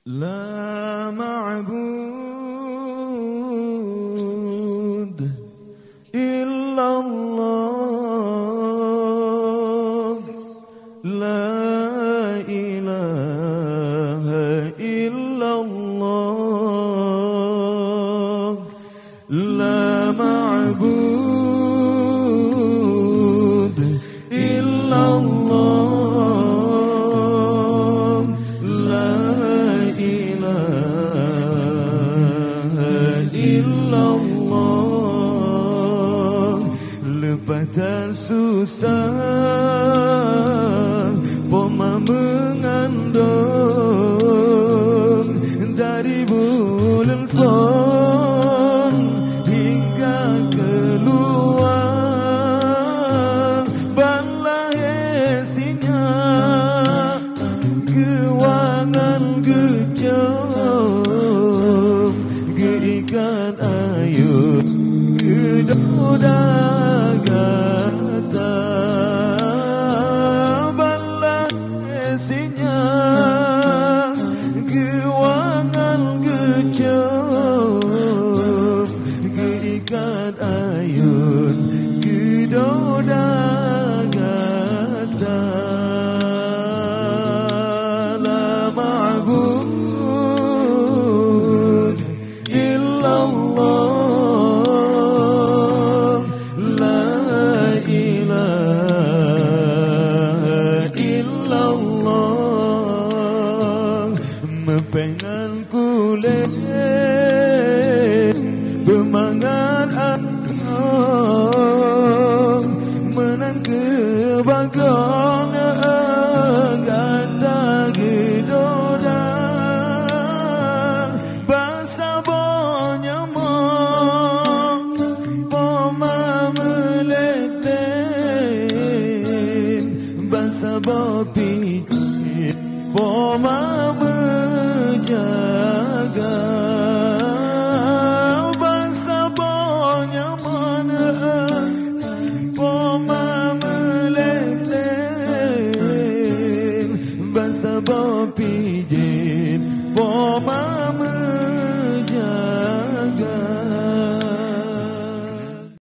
لا معبود إلا الله لا إله إلا الله لا معبود إلا الله لا illallah. Lepas tersusah Poma mengandung dari bulan Fon hingga keluar balai singa kewangan gejam geikan ayut kedoda gata balai singa kewangan gejam geikan ayut kedoda gata la ma'bud illallah la ilaha illallah. Mepengan kulit bermangat aku menang ke bagong ganda gedoda basa bonyamo poma meleten basa bopi poma menjaga basa bonyamo poma meleten basa bopi jen poma